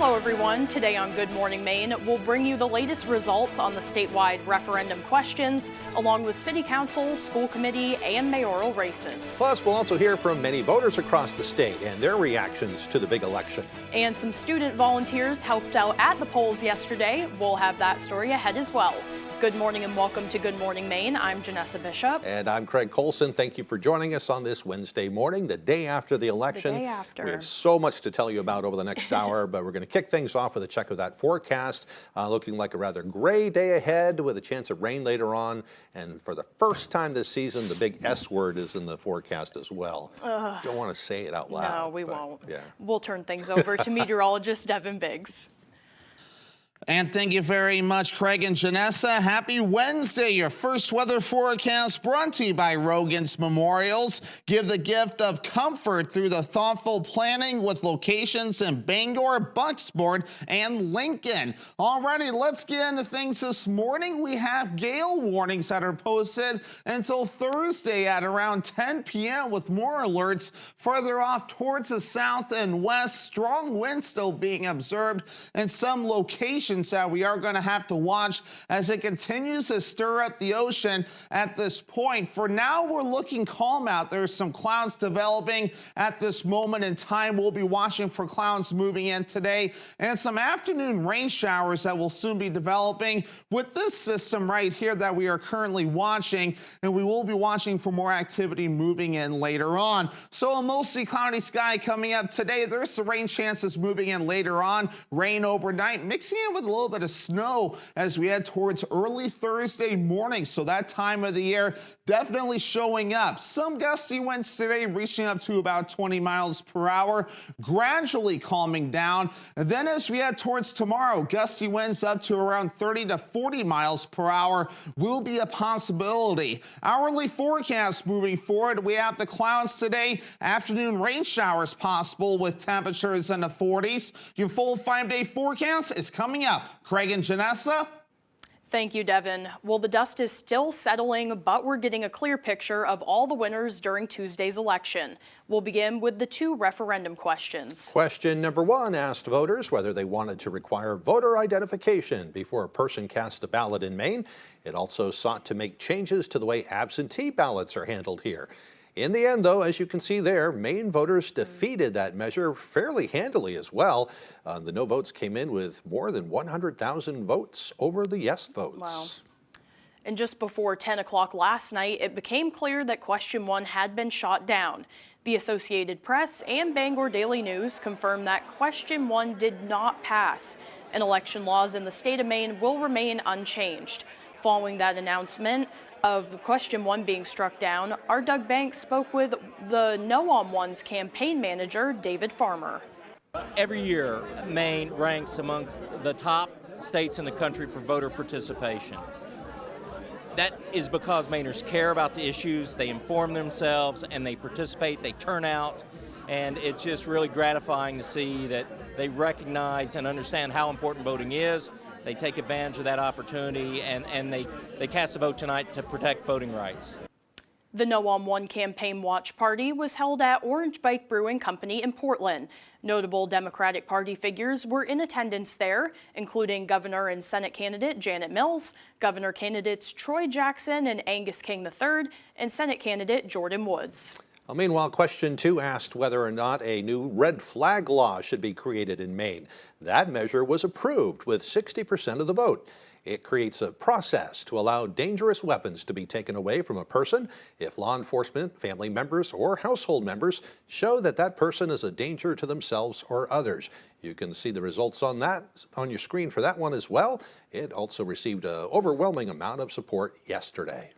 Hello everyone. Today on Good Morning Maine, we'll bring you the latest results on the statewide referendum questions, along with city council, school committee, and mayoral races. Plus, we'll also hear from many voters across the state and their reactions to the big election. And some student volunteers helped out at the polls yesterday. We'll have that story ahead as well. Good morning and welcome to Good Morning Maine. I'm Janessa Bishop. And I'm Craig Colson. Thank you for joining us on this Wednesday morning, the day after the election. The day after. We have so much to tell you about over the next hour, but we're going to kick things off with a check of that forecast. Looking like a rather gray day ahead with a chance of rain later on. And for the first time this season, the big S word is in the forecast as well. Don't want to say it out loud. No, we won't. Yeah. We'll turn things over to meteorologist Devin Biggs. And thank you very much, Craig and Janessa. Happy Wednesday. Your first weather forecast brought to you by Rogan's Memorials. Give the gift of comfort through the thoughtful planning with locations in Bangor, Bucksport, and Lincoln. Alrighty, let's get into things this morning. We have gale warnings that are posted until Thursday at around 10 p.m. with more alerts further off towards the south and west. Strong winds still being observed in some locations that we are going to have to watch as it continues to stir up the ocean at this point. For now, we're looking calm out. There's some clouds developing at this moment in time. We'll be watching for clouds moving in today and some afternoon rain showers that will soon be developing with this system right here that we are currently watching, and we will be watching for more activity moving in later on. So a mostly cloudy sky coming up today. There's the rain chances moving in later on. Rain overnight mixing in with a little bit of snow as we head towards early Thursday morning. So that time of the year definitely showing up. Some gusty winds today reaching up to about 20 miles per hour, gradually calming down. And then as we head towards tomorrow, gusty winds up to around 30 to 40 miles per hour will be a possibility. Hourly forecast moving forward, we have the clouds today, afternoon rain showers possible with temperatures in the 40s. Your full 5-day forecast is coming up. Craig and Janessa. Thank you, Devin. Well, the dust is still settling, but we're getting a clear picture of all the winners during Tuesday's election. We'll begin with the two referendum questions. Question number one asked voters whether they wanted to require voter identification before a person cast a ballot in Maine. It also sought to make changes to the way absentee ballots are handled here. In the end, though, as you can see there, Maine voters defeated that measure fairly handily as well. The no votes came in with more than 100,000 votes over the yes votes. Wow. And just before 10 o'clock last night, it became clear that question one had been shot down. The Associated Press and Bangor Daily News confirmed that question one did not pass, and election laws in the state of Maine will remain unchanged. Following that announcement of question one being struck down, our Doug Banks spoke with the No on One's campaign manager, David Farmer. Every year, Maine ranks amongst the top states in the country for voter participation. That is because Mainers care about the issues, they inform themselves, and they participate, they turn out, and it's just really gratifying to see that they recognize and understand how important voting is. They take advantage of that opportunity, and they cast a vote tonight to protect voting rights. The No on One campaign watch party was held at Orange Bike Brewing Company in Portland. Notable Democratic Party figures were in attendance there, including Governor and Senate candidate Janet Mills, Governor candidates Troy Jackson and Angus King III, and Senate candidate Jordan Woods. Well, meanwhile, question two asked whether or not a new red flag law should be created in Maine. That measure was approved with 60% of the vote. It creates a process to allow dangerous weapons to be taken away from a person if law enforcement, family members, or household members show that that person is a danger to themselves or others. You can see the results on that on your screen for that one as well. It also received an overwhelming amount of support yesterday.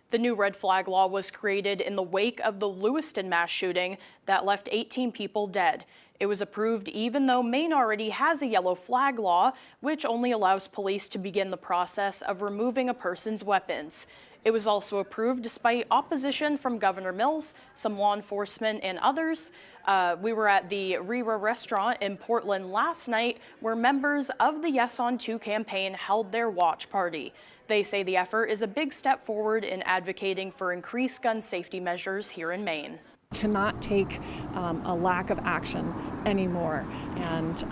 The new red flag law was created in the wake of the Lewiston mass shooting that left 18 people dead. It was approved even though Maine already has a yellow flag law, which only allows police to begin the process of removing a person's weapons. It was also approved despite opposition from Governor Mills, some law enforcement, and others. We were at the Rira restaurant in Portland last night where members of the Yes on 2 campaign held their watch party. They say the effort is a big step forward in advocating for increased gun safety measures here in Maine. Cannot take a lack of action anymore, and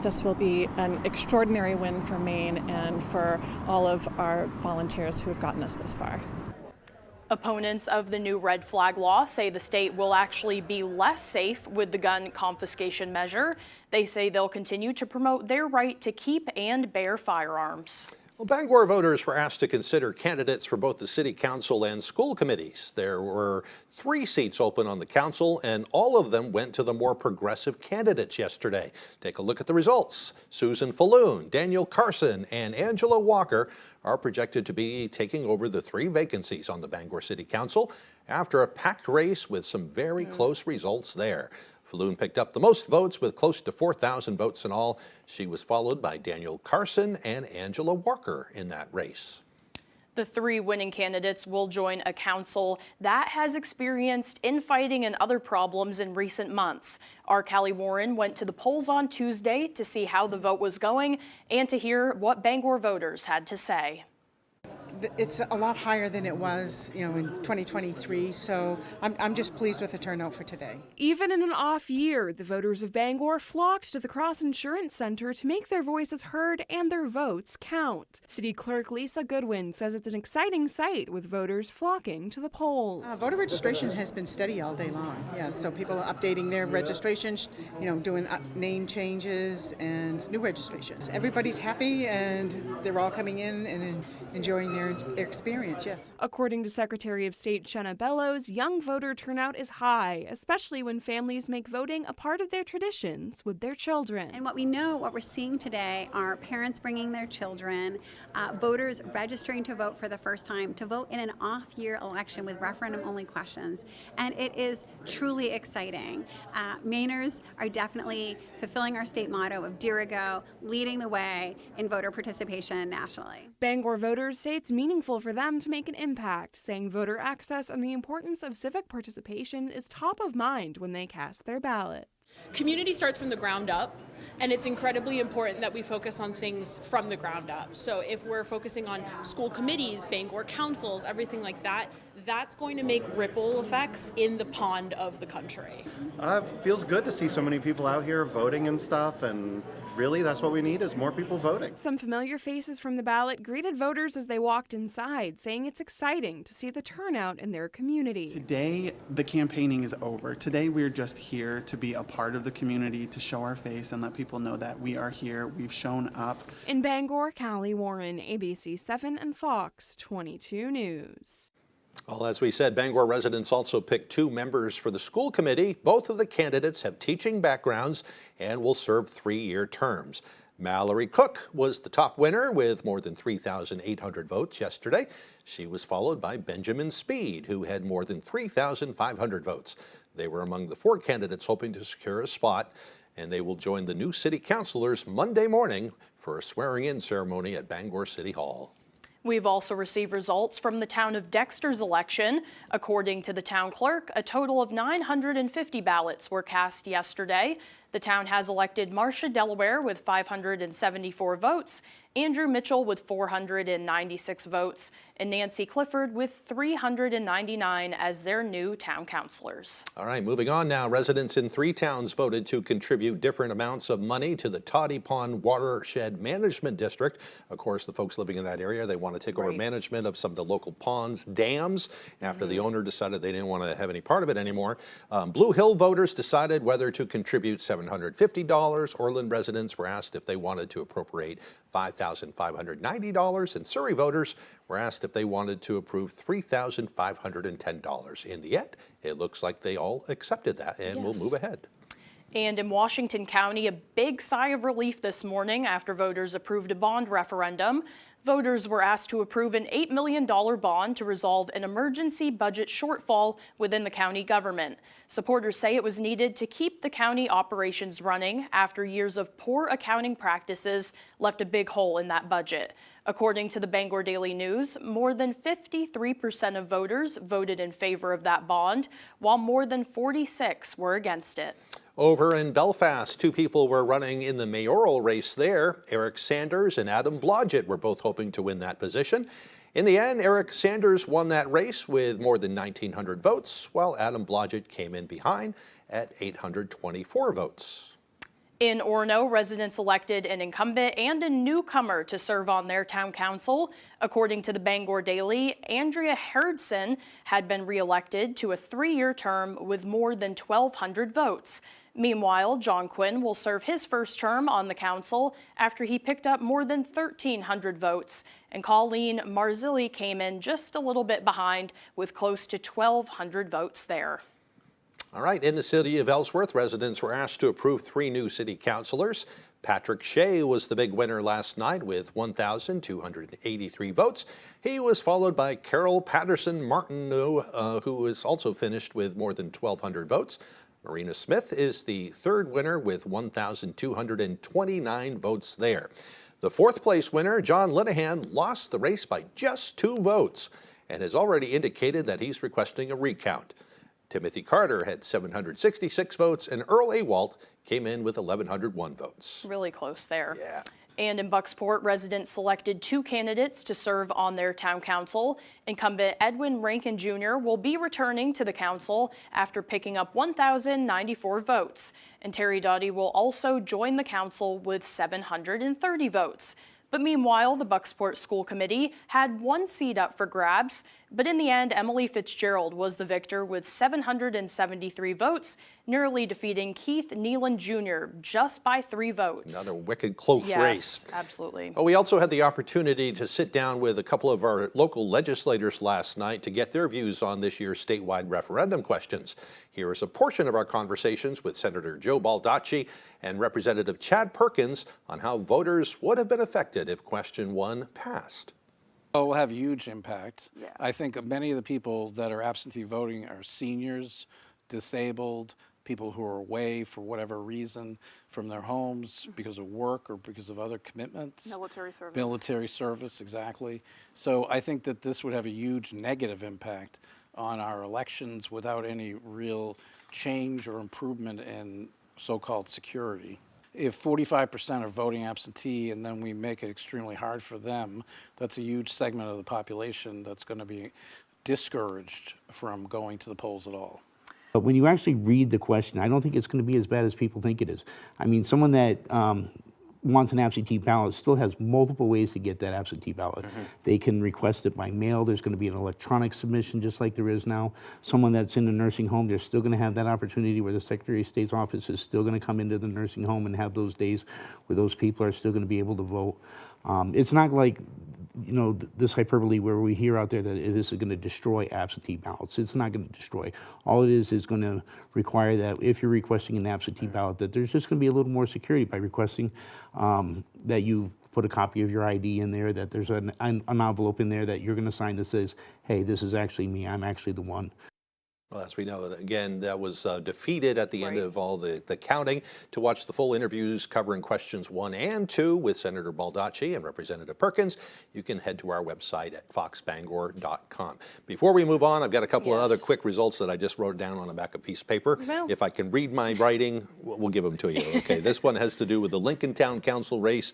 this will be an extraordinary win for Maine and for all of our volunteers who have gotten us this far. Opponents of the new red flag law say the state will actually be less safe with the gun confiscation measure. They say they'll continue to promote their right to keep and bear firearms. Well, Bangor voters were asked to consider candidates for both the city council and school committees. There were 3 seats open on the council, and all of them went to the more progressive candidates yesterday. Take a look at the results. Susan Falloon, Daniel Carson, and Angela Walker are projected to be taking over the 3 vacancies on the Bangor City Council after a packed race with some very close results there. Falloon picked up the most votes with close to 4,000 votes in all. She was followed by Daniel Carson and Angela Walker in that race. The 3 winning candidates will join a council that has experienced infighting and other problems in recent months. Our Callie Warren went to the polls on Tuesday to see how the vote was going and to hear what Bangor voters had to say. It's a lot higher than it was, in 2023, so I'm just pleased with the turnout for today. Even in an off year, the voters of Bangor flocked to the Cross Insurance Center to make their voices heard and their votes count. City Clerk Lisa Goodwin says it's an exciting sight with voters flocking to the polls. Voter registration has been steady all day long, yes, so people are updating their registrations, doing name changes and new registrations. Everybody's happy and they're all coming in and enjoying their experience, yes. According to Secretary of State Shenna Bellows, young voter turnout is high, especially when families make voting a part of their traditions with their children. And what we're seeing today are parents bringing their children, voters registering to vote for the first time, to vote in an off-year election with referendum-only questions. And it is truly exciting. Mainers are definitely fulfilling our state motto of Dirigo, leading the way in voter participation nationally. Bangor voters say it's meaningful for them to make an impact, saying voter access and the importance of civic participation is top of mind when they cast their ballot. Community starts from the ground up, and it's incredibly important that we focus on things from the ground up. So if we're focusing on school committees, Bangor councils, everything like that, that's going to make ripple effects in the pond of the country. Feels good to see so many people out here voting and stuff, and really that's what we need is more people voting. Some familiar faces from the ballot greeted voters as they walked inside, saying it's exciting to see the turnout in their community. Today, the campaigning is over. Today, we're just here to be a part of the community, to show our face and let people know that we are here, we've shown up. In Bangor, Callie Warren, ABC 7 and Fox 22 News. Well, as we said, Bangor residents also picked 2 members for the school committee. Both of the candidates have teaching backgrounds and will serve 3-year terms. Mallory Cook was the top winner with more than 3,800 votes yesterday. She was followed by Benjamin Speed, who had more than 3,500 votes. They were among the 4 candidates hoping to secure a spot, and they will join the new city councilors Monday morning for a swearing-in ceremony at Bangor City Hall. We've also received results from the town of Dexter's election. According to the town clerk, a total of 950 ballots were cast yesterday. The town has elected Marcia Delaware with 574 votes, Andrew Mitchell with 496 votes, and Nancy Clifford with 399 as their new town councilors. All right, moving on now. Residents in 3 towns voted to contribute different amounts of money to the Toddy Pond Watershed Management District. Of course, the folks living in that area, they want to take over management of some of the local ponds, dams, after the owner decided they didn't want to have any part of it anymore. Blue Hill voters decided whether to contribute $750. Orland residents were asked if they wanted to appropriate $5,590, and Surrey voters were asked if they wanted to approve $3,510. In the end, it looks like they all accepted that, and we'll move ahead. And in Washington County, a big sigh of relief this morning after voters approved a bond referendum. Voters were asked to approve an $8 million bond to resolve an emergency budget shortfall within the county government. Supporters say it was needed to keep the county operations running after years of poor accounting practices left a big hole in that budget. According to the Bangor Daily News, more than 53% of voters voted in favor of that bond, while more than 46% were against it. Over in Belfast, 2 people were running in the mayoral race there. Eric Sanders and Adam Blodgett were both hoping to win that position. In the end, Eric Sanders won that race with more than 1,900 votes, while Adam Blodgett came in behind at 824 votes. In Orono, residents elected an incumbent and a newcomer to serve on their town council. According to the Bangor Daily, Andrea Herdson had been reelected to a 3-year term with more than 1,200 votes. Meanwhile, John Quinn will serve his first term on the council after he picked up more than 1,300 votes. And Colleen Marzilli came in just a little bit behind with close to 1,200 votes there. All right, in the city of Ellsworth, residents were asked to approve 3 new city councilors. Patrick Shea was the big winner last night with 1,283 votes. He was followed by Carol Patterson Martineau, who was also finished with more than 1,200 votes. Marina Smith is the 3rd winner with 1,229 votes there. The 4th place winner, John Linehan, lost the race by just 2 votes and has already indicated that he's requesting a recount. Timothy Carter had 766 votes, and Earl Awalt came in with 1,101 votes. Really close there. Yeah. And in Bucksport, residents selected 2 candidates to serve on their town council. Incumbent Edwin Rankin Jr. will be returning to the council after picking up 1,094 votes. And Terry Doughty will also join the council with 730 votes. But meanwhile, the Bucksport School Committee had 1 seat up for grabs, but in the end, Emily Fitzgerald was the victor with 773 votes, narrowly defeating Keith Nealon Jr. just by 3 votes. Another wicked close race. Yes, absolutely. Well, we also had the opportunity to sit down with a couple of our local legislators last night to get their views on this year's statewide referendum questions. Here is a portion of our conversations with Senator Joe Baldacci and Representative Chad Perkins on how voters would have been affected if question 1 passed. It will have a huge impact. Yeah. I think many of the people that are absentee voting are seniors, disabled, people who are away for whatever reason from their homes because of work or because of other commitments. Military service. Military service, exactly. So I think that this would have a huge negative impact on our elections without any real change or improvement in so-called security. If 45% are voting absentee and then we make it extremely hard for them, that's a huge segment of the population that's going to be discouraged from going to the polls at all. But when you actually read the question, I don't think it's going to be as bad as people think it is. I mean, someone that wants an absentee ballot still has multiple ways to get that absentee ballot. They can request it by mail. There's going to be an electronic submission just like there is now. Someone that's in a nursing home, they're still going to have that opportunity where the Secretary of State's office is still going to come into the nursing home and have those days where those people are still going to be able to vote. It's not like, you know, this hyperbole where we hear out there that this is going to destroy absentee ballots. It's not going to destroy. All it is going to require that if you're requesting an absentee ballot, that there's just going to be a little more security by requesting that you put a copy of your ID in there, that there's an envelope in there that you're going to sign that says, hey, this is actually me. I'm actually the one. Well, as we know, again, that was defeated at the end of all the counting. To watch the full interviews covering questions 1 and 2 with Senator Baldacci and Representative Perkins, you can head to our website at foxbangor.com. Before we move on, I've got a couple of other quick results that I just wrote down on the back of a piece of paper. Well. If I can read my writing, we'll give them to you. Okay, this one has to do with the Lincoln Town Council race.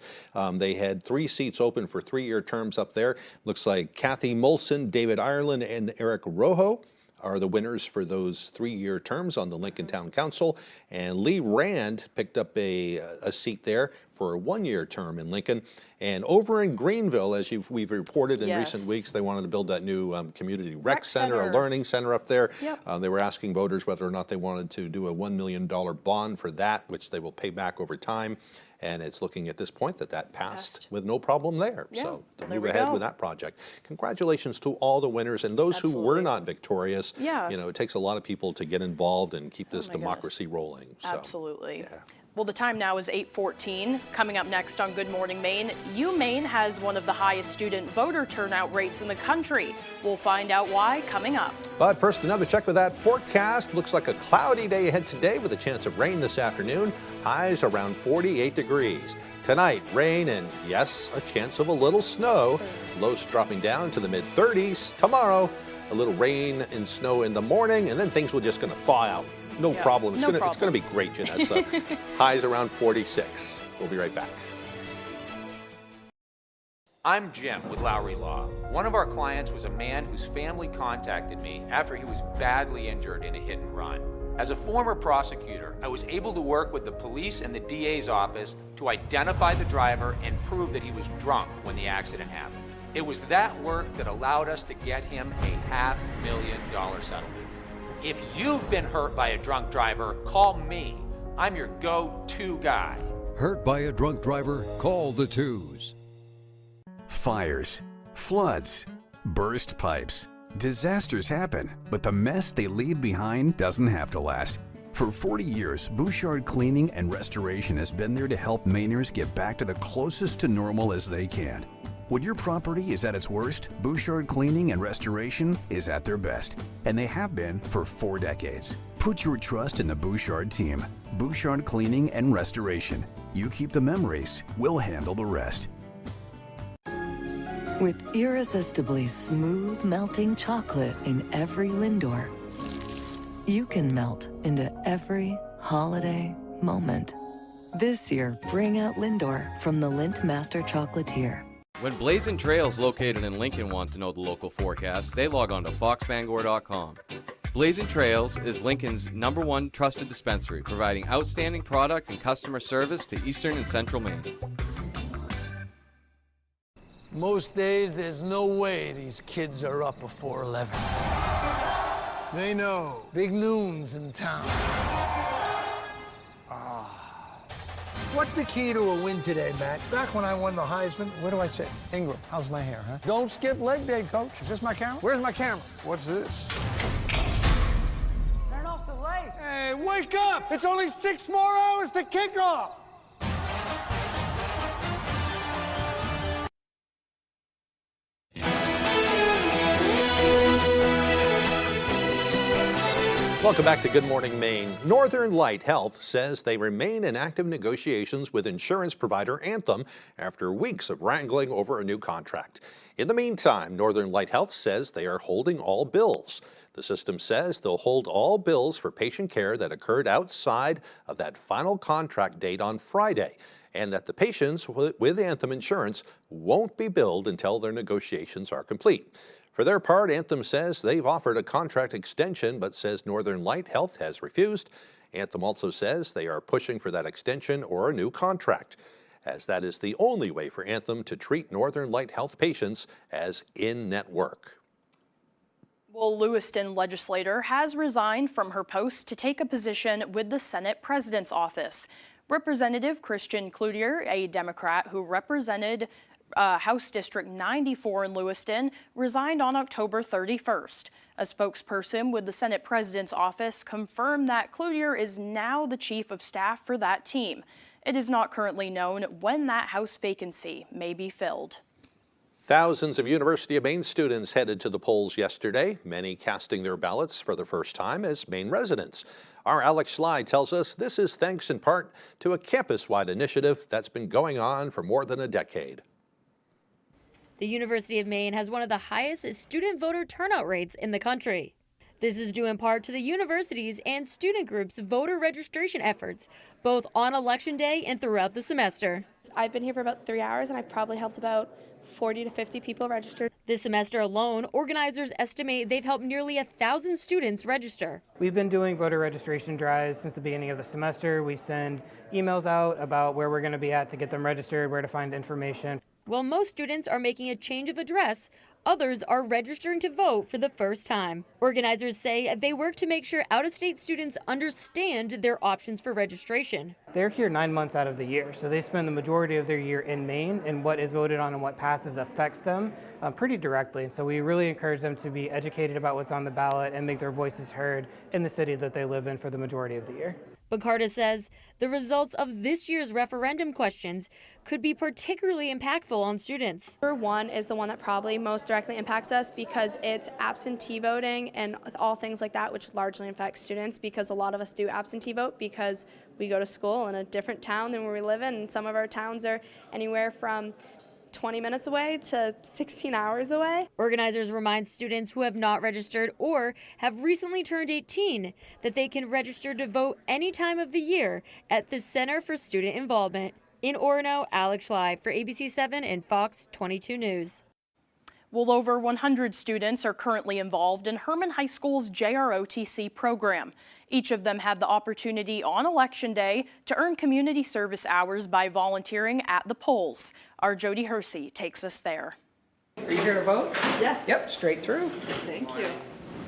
They had 3 seats open for 3-year terms up there. Looks like Kathy Molson, David Ireland, and Eric Rojo are the winners for those 3-year terms on the Lincoln Town Council. And Lee Rand picked up a seat there for a 1-year term in Lincoln. And over in Greenville, as we've reported in recent weeks, they wanted to build that new community rec center, a learning center up there. They were asking voters whether or not they wanted to do a $1 million bond for that, which they will pay back over time. And it's looking at this point that passed with no problem there. So they'll move ahead with that project. Congratulations to all the winners and those who were not victorious. You know, it takes a lot of people to get involved and keep this democracy rolling. So, absolutely. Well, the time now is 8:14. Coming up next on Good Morning Maine, UMaine has one of the highest student voter turnout rates in the country. We'll find out why coming up. But first, another check with that forecast. Looks like a cloudy day ahead today with a chance of rain this afternoon. Highs around 48 degrees. Tonight, rain and, yes, a chance of a little snow. Lows dropping down to the mid-30s. Tomorrow, a little rain and snow in the morning, and then things will just going to thaw out. No problem. It's going to be great, Janessa. Highs around 46. We'll be right back. I'm Jim with Lowry Law. One of our clients was a man whose family contacted me after he was badly injured in a hit and run. As a former prosecutor, I was able to work with the police and the DA's office to identify the driver and prove that he was drunk when the accident happened. It was that work that allowed us to get him a $500,000 settlement. If you've been hurt by a drunk driver, call me. I'm your go-to guy. Hurt by a drunk driver? Call the twos. Fires, floods, burst pipes. Disasters happen, but the mess they leave behind doesn't have to last. For 40 years, Bouchard Cleaning and Restoration has been there to help Mainers get back to the closest to normal as they can. When your property is at its worst, Bouchard Cleaning and Restoration is at their best, and they have been for 4 decades. Put your trust in the Bouchard team. Bouchard Cleaning and Restoration. You keep the memories, we'll handle the rest. With irresistibly smooth melting chocolate in every Lindor, you can melt into every holiday moment. This year, bring out Lindor from the Lindt Master Chocolatier. When Blazing Trails located in Lincoln wants to know the local forecast, they log on to foxbangor.com. Blazing Trails is Lincoln's #1 trusted dispensary, providing outstanding product and customer service to eastern and central Maine. Most days, there's no way these kids are up before 11. They know. Big noons in town. What's the key to a win today, Matt? Back when I won the Heisman, what do I say? Ingram, how's my hair, huh? Don't skip leg day, coach. Is this my camera? Where's my camera? What's this? Turn off the light. Hey, wake up! It's only 6 more hours to kick off. Welcome back to Good Morning Maine. Northern Light Health says they remain in active negotiations with insurance provider Anthem after weeks of wrangling over a new contract. In the meantime, Northern Light Health says they are holding all bills. The system says they'll hold all bills for patient care that occurred outside of that final contract date on Friday, and that the patients with Anthem insurance won't be billed until their negotiations are complete. For their part, Anthem says they've offered a contract extension, but says Northern Light Health has refused. Anthem also says they are pushing for that extension or a new contract, as that is the only way for Anthem to treat Northern Light Health patients as in-network. Well, Lewiston legislator has resigned from her post to take a position with the Senate President's office. Representative Christian Cloutier, a Democrat who represented House District 94 in Lewiston, resigned on October 31st. A spokesperson with the Senate President's office confirmed that Cloutier is now the chief of staff for that team. It is not currently known when that House vacancy may be filled. Thousands of University of Maine students headed to the polls yesterday, many casting their ballots for the first time as Maine residents. Our Alex Schley tells us this is thanks in part to a campus-wide initiative that's been going on for more than a decade. The University of Maine has one of the highest student voter turnout rates in the country. This is due in part to the university's and student groups' voter registration efforts, both on Election Day and throughout the semester. I've been here for about 3 hours, and I've probably helped about 40 to 50 people register. This semester alone, organizers estimate they've helped nearly 1,000 students register. We've been doing voter registration drives since the beginning of the semester. We send emails out about where we're going to be at to get them registered, where to find information. While most students are making a change of address, others are registering to vote for the first time. Organizers say they work to make sure out-of-state students understand their options for registration. They're here 9 months out of the year, so they spend the majority of their year in Maine, and what is voted on and what passes affects them pretty directly. So we really encourage them to be educated about what's on the ballot and make their voices heard in the city that they live in for the majority of the year. Bacarda says the results of this year's referendum questions could be particularly impactful on students. Number one is the one that probably most directly impacts us because it's absentee voting and all things like that, which largely affects students because a lot of us do absentee vote because we go to school in a different town than where we live in, and some of our towns are anywhere from 20 minutes away to 16 hours away. Organizers remind students who have not registered or have recently turned 18 that they can register to vote any time of the year at the Center for Student Involvement. In Orono, Alex Schley for ABC7 and Fox 22 News. Well, over 100 students are currently involved in Herman High School's JROTC program. Each of them had the opportunity on Election Day to earn community service hours by volunteering at the polls. Our Jody Hersey takes us there. Are you here to vote? Yes. Yep, straight through. Thank you.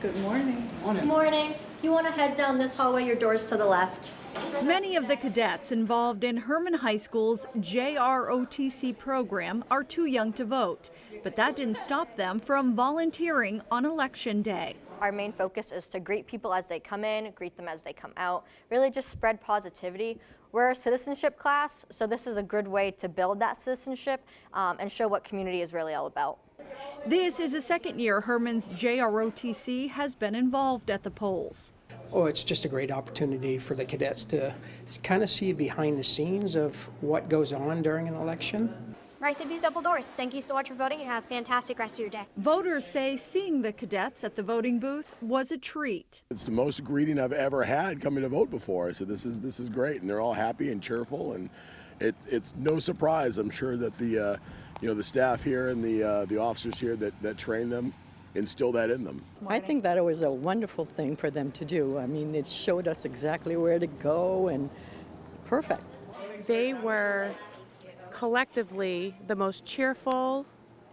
Good morning. Good morning. You want to head down this hallway, your door's to the left. Many of the cadets involved in Herman High School's JROTC program are too young to vote, but that didn't stop them from volunteering on Election Day. Our main focus is to greet people as they come in, greet them as they come out, really just spread positivity. We're a citizenship class, so this is a good way to build that citizenship and show what community is really all about. This is the second year Herman's JROTC has been involved at the polls. Oh, it's just a great opportunity for the cadets to kind of see behind the scenes of what goes on during an election. Right through these double doors. Thank you so much for voting and have a fantastic rest of your day. Voters say seeing the cadets at the voting booth was a treat. It's the most greeting I've ever had coming to vote before. So this is great, and they're all happy and cheerful, and it's no surprise. I'm sure that the the staff here and the officers here that train them instill that in them. I think that it was a wonderful thing for them to do. I mean, it showed us exactly where to go, and perfect. They were collectively the most cheerful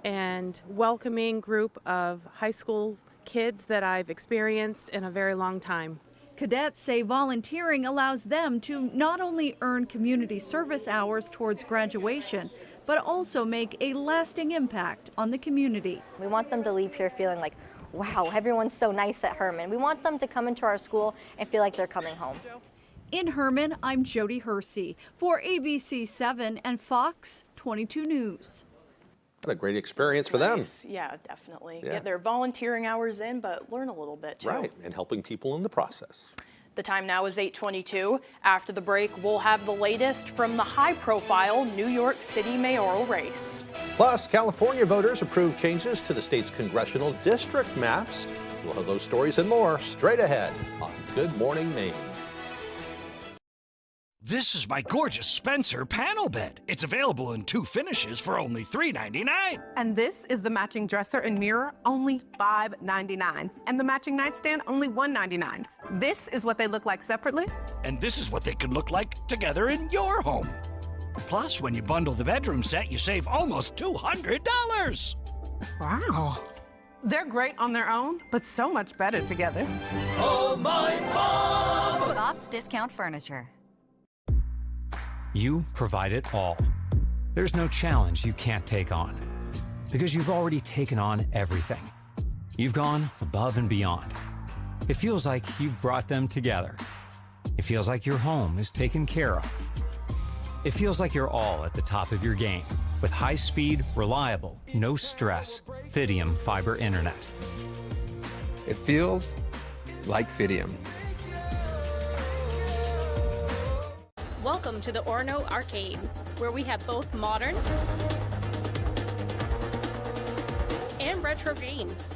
and welcoming group of high school kids that I've experienced in a very long time. Cadets say volunteering allows them to not only earn community service hours towards graduation, but also make a lasting impact on the community. We want them to leave here feeling like, wow, everyone's so nice at Herman. We want them to come into our school and feel like they're coming home. In Herman, I'm Jody Hersey for ABC7 and Fox 22 News. What a great experience for them. Yeah, definitely. Yeah. Get their volunteering hours in, but learn a little bit too. Right, and helping people in the process. The time now is 8:22. After the break, we'll have the latest from the high-profile New York City mayoral race. Plus, California voters approved changes to the state's congressional district maps. We'll have those stories and more straight ahead on Good Morning Maine. This is my gorgeous Spencer panel bed. It's available in 2 finishes for only $3.99. And this is the matching dresser and mirror, only $5.99. And the matching nightstand, only $1.99. This is what they look like separately. And this is what they could look like together in your home. Plus, when you bundle the bedroom set, you save almost $200. Wow. They're great on their own, but so much better together. Oh, my mom! Bob's Discount Furniture. You provide it all. There's no challenge you can't take on because you've already taken on everything. You've gone above and beyond. It feels like you've brought them together. It feels like your home is taken care of. It feels like you're all at the top of your game with high-speed, reliable, no stress, Fidium fiber internet. It feels like Fidium. Welcome to the Orono Arcade, where we have both modern and retro games.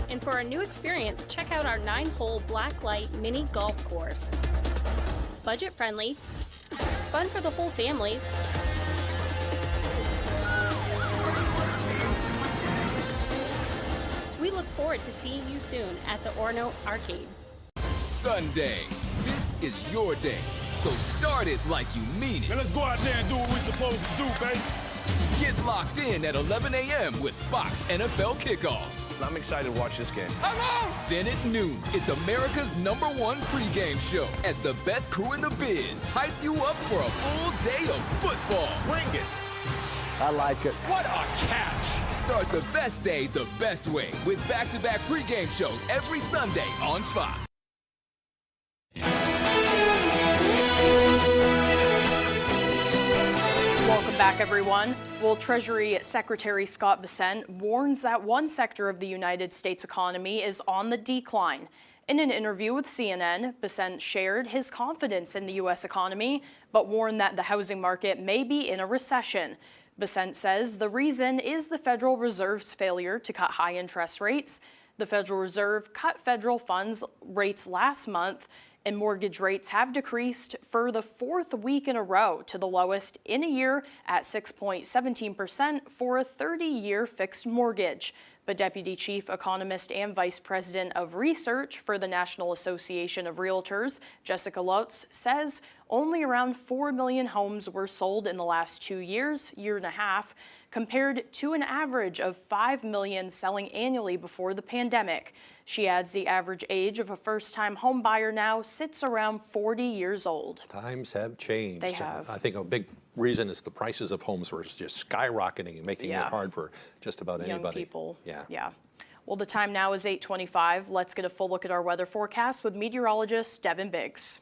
And for a new experience, check out our 9-hole blacklight mini golf course. Budget friendly, fun for the whole family. We look forward to seeing you soon at the Orono Arcade. Sunday. This is your day, so start it like you mean it. Now let's go out there and do what we're supposed to do, baby. Get locked in at 11 a.m. with Fox NFL Kickoff. I'm excited to watch this game. Then at noon, it's America's #1 pregame show as the best crew in the biz hype you up for a full day of football. Bring it. I like it. What a catch! Start the best day the best way with back-to-back pregame shows every Sunday on Fox. Welcome back, everyone. Well, Treasury Secretary Scott Bessent warns that one sector of the United States economy is on the decline. In an interview with CNN, Bessent shared his confidence in the U.S. economy, but warned that the housing market may be in a recession. Bessent says the reason is the Federal Reserve's failure to cut high interest rates. The Federal Reserve cut federal funds rates last month And mortgage rates have decreased for the fourth week in a row to the lowest in a year at 6.17% for a 30-year fixed mortgage. But Deputy Chief Economist and Vice President of Research for the National Association of Realtors, Jessica Lotz, says only around 4 million homes were sold in the last 2 years, year and a half, compared to an average of 5 million selling annually before the pandemic. She adds the average age of a first-time home buyer now sits around 40 years old. Times have changed. They have. I think a big reason is the prices of homes were just skyrocketing and making it hard for just about anybody. Young people. Yeah. Well, the time now is 8:25. Let's get a full look at our weather forecast with meteorologist Devin Biggs.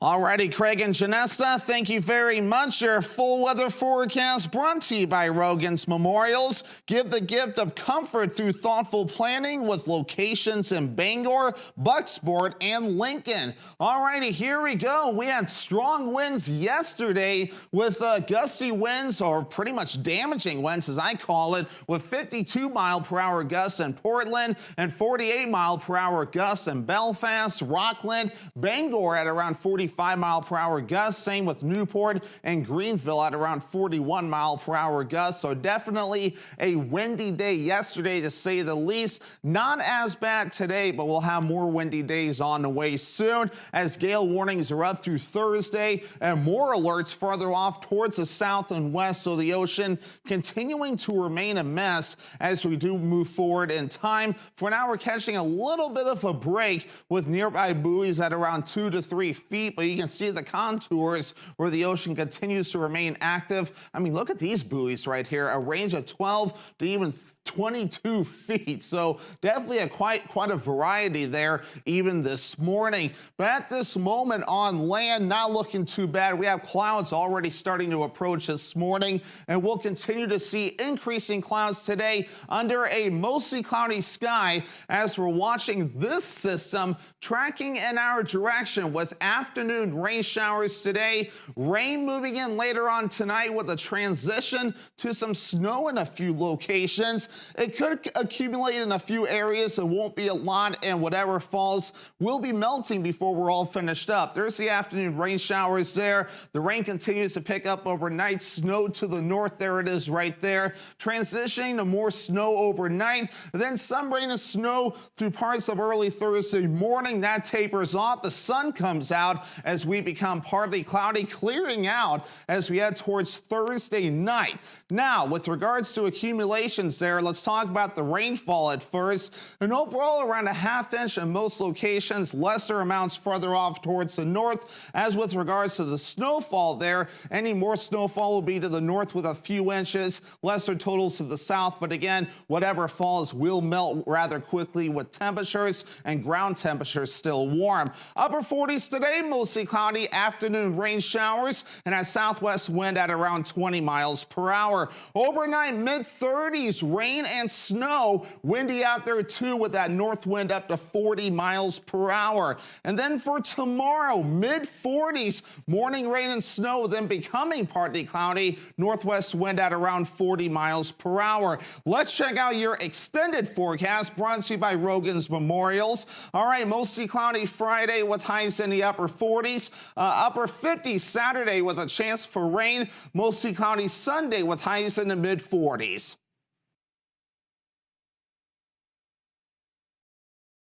Alrighty, Craig and Janessa, thank you very much. Your full weather forecast brought to you by Rogan's Memorials. Give the gift of comfort through thoughtful planning with locations in Bangor, Bucksport, and Lincoln. Alrighty, here we go. We had strong winds yesterday with gusty winds, or pretty much damaging winds as I call it, with 52 mile per hour gusts in Portland and 48 mile per hour gusts in Belfast, Rockland, Bangor at around 45 mile per hour gusts. Same with Newport and Greenville at around 41 mile per hour gusts. So definitely a windy day yesterday, to say the least. Not as bad today, but we'll have more windy days on the way soon as gale warnings are up through Thursday and more alerts farther off towards the south and west. So the ocean continuing to remain a mess as we do move forward in time. For now, we're catching a little bit of a break with nearby buoys at around 2 to 3 feet. But you can see the contours where the ocean continues to remain active. I mean, look at these buoys right here, a range of 12 to even 22 feet. So definitely quite a variety there even this morning. But at this moment on land, not looking too bad. We have clouds already starting to approach this morning, and we'll continue to see increasing clouds today under a mostly cloudy sky as we're watching this system tracking in our direction with afternoon rain showers today. Rain moving in later on tonight with a transition to some snow in a few locations. It could accumulate in a few areas. It won't be a lot, and whatever falls will be melting before we're all finished up. There's the afternoon rain showers there. The rain continues to pick up overnight. Snow to the north, there it is right there. Transitioning to more snow overnight. Then some rain and snow through parts of early Thursday morning. That tapers off. The sun comes out as we become partly cloudy, clearing out as we head towards Thursday night. Now, with regards to accumulations there, let's talk about the rainfall at first. And overall, around a ½ inch in most locations, lesser amounts further off towards the north. As with regards to the snowfall there, any more snowfall will be to the north with a few inches, lesser totals to the south. But again, whatever falls will melt rather quickly with temperatures and ground temperatures still warm. Upper 40s today, mostly cloudy, afternoon rain showers, and a southwest wind at around 20 miles per hour. Overnight, mid-30s, rain and snow, windy out there too with that north wind up to 40 miles per hour. And then for tomorrow, mid-40s, morning rain and snow, then becoming partly cloudy, northwest wind at around 40 miles per hour. Let's check out your extended forecast brought to you by Rogan's Memorials. All right, mostly cloudy Friday with highs in the upper 40s, upper 50s Saturday with a chance for rain, mostly cloudy Sunday with highs in the mid-40s.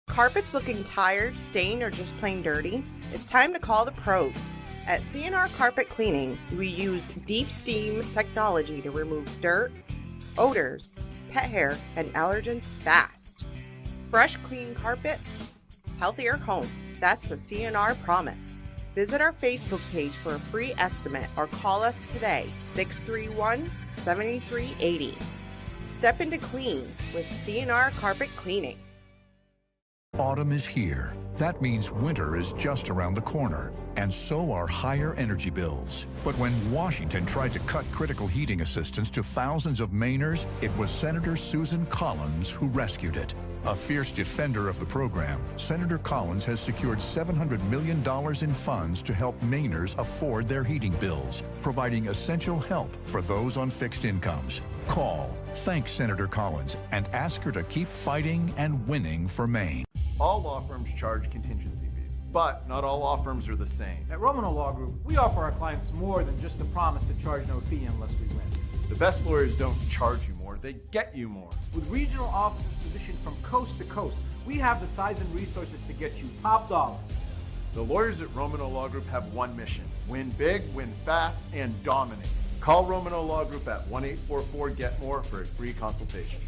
Carpets looking tired, stained, or just plain dirty? It's time to call the pros. At C&R Carpet Cleaning, we use deep steam technology to remove dirt, odors, pet hair, and allergens fast. Fresh, clean carpets, healthier home. That's the C&R promise. Visit our Facebook page for a free estimate or call us today, 631-7380. Step into clean with C&R Carpet Cleaning. Autumn is here. That means winter is just around the corner, and so are higher energy bills. But when Washington tried to cut critical heating assistance to thousands of Mainers, it was Senator Susan Collins who rescued it. A fierce defender of the program, Senator Collins has secured $700 million in funds to help Mainers afford their heating bills, providing essential help for those on fixed incomes. Call, thank Senator Collins, and ask her to keep fighting and winning for Maine. All law firms charge contingency fees. But not all law firms are the same. At Romano Law Group, we offer our clients more than just the promise to charge no fee unless we win. The best lawyers don't charge you more, they get you more. With regional offices positioned from coast to coast, we have the size and resources to get you top dollar. The lawyers at Romano Law Group have one mission: win big, win fast, and dominate. Call Romano Law Group at 1-844-GET-MORE for a free consultation.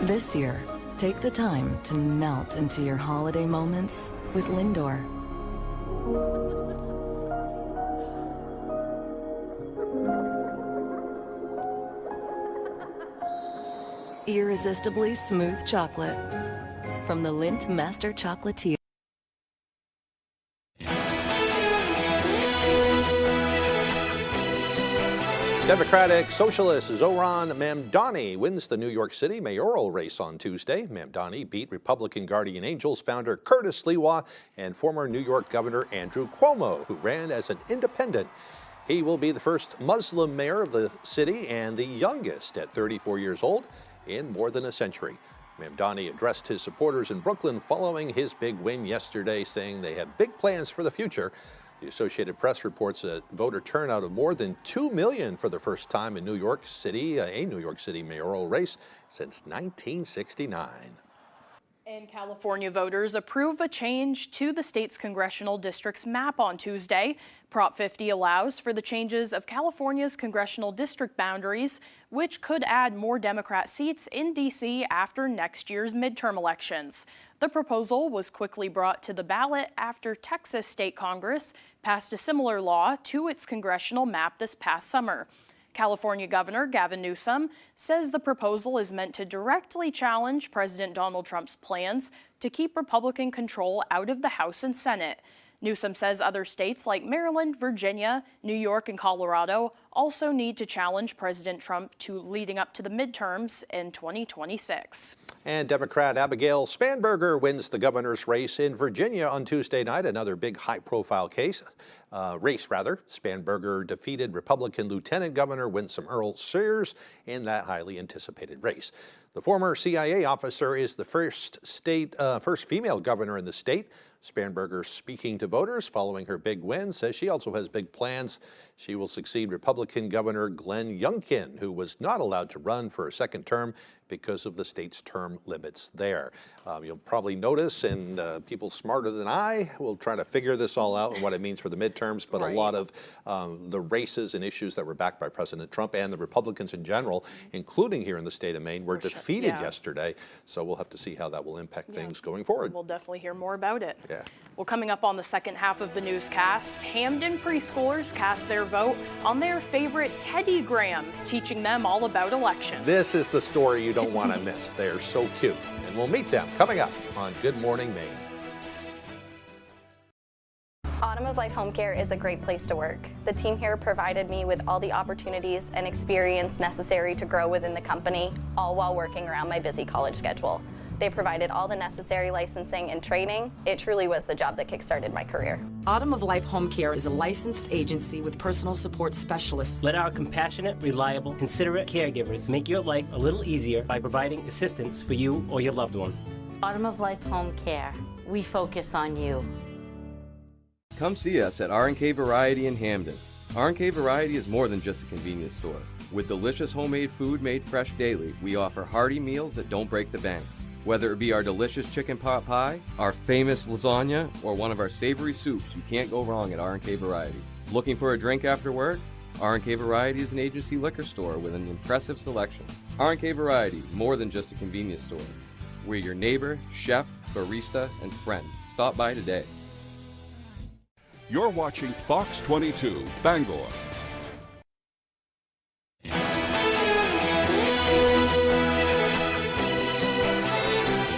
This year, take the time to melt into your holiday moments with Lindor. Irresistibly smooth chocolate from the Lindt Master Chocolatier. Democratic Socialist Zohran Mamdani wins the New York City mayoral race on Tuesday. Mamdani beat Republican Guardian Angels founder Curtis Sliwa and former New York Governor Andrew Cuomo, who ran as an independent. He will be the first Muslim mayor of the city and the youngest at 34 years old in more than a century. Mamdani addressed his supporters in Brooklyn following his big win yesterday, saying they have big plans for the future. The Associated Press reports a voter turnout of more than 2 million for the first time in New York City, a New York City mayoral race since 1969. And California voters approve a change to the state's congressional district's map on Tuesday. Prop 50 allows for the changes of California's congressional district boundaries, which could add more Democrat seats in D.C. after next year's midterm elections. The proposal was quickly brought to the ballot after Texas State Congress passed a similar law to its congressional map this past summer. California Governor Gavin Newsom says the proposal is meant to directly challenge President Donald Trump's plans to keep Republican control out of the House and Senate. Newsom says other states like Maryland, Virginia, New York, and Colorado also need to challenge President Trump to leading up to the midterms in 2026. And Democrat Abigail Spanberger wins the governor's race in Virginia on Tuesday night, another big high-profile race. Spanberger defeated Republican Lieutenant Governor Winsome Earl Sears in that highly anticipated race. The former CIA officer is the first female governor in the state. Spanberger, speaking to voters following her big win, says she also has big plans. She will succeed Republican Governor Glenn Youngkin, who was not allowed to run for a second term because of the state's term limits there. You'll probably notice, and people smarter than I will try to figure this all out and what it means for the midterms, but a lot of the races and issues that were backed by President Trump and the Republicans in general, including here in the state of Maine, were defeated yesterday. So we'll have to see how that will impact things going forward. We'll definitely hear more about it. Yeah. Well, coming up on the second half of the newscast, Hamden preschoolers cast their vote on their favorite teddygram, teaching them all about elections. This is the story you don't want to miss. They are so cute. And we'll meet them coming up on Good Morning Maine. Autumn of Life Home Care is a great place to work. The team here provided me with all the opportunities and experience necessary to grow within the company, all while working around my busy college schedule. They provided all the necessary licensing and training. It truly was the job that kickstarted my career. Autumn of Life Home Care is a licensed agency with personal support specialists. Let our compassionate, reliable, considerate caregivers make your life a little easier by providing assistance for you or your loved one. Autumn of Life Home Care. We focus on you. Come see us at R&K Variety in Hamden. R&K Variety is more than just a convenience store. With delicious homemade food made fresh daily, we offer hearty meals that don't break the bank. Whether it be our delicious chicken pot pie, our famous lasagna, or one of our savory soups, you can't go wrong at R&K Variety. Looking for a drink after work? R&K Variety is an agency liquor store with an impressive selection. R&K Variety, more than just a convenience store. We're your neighbor, chef, barista, and friend. Stop by today. You're watching Fox 22, Bangor.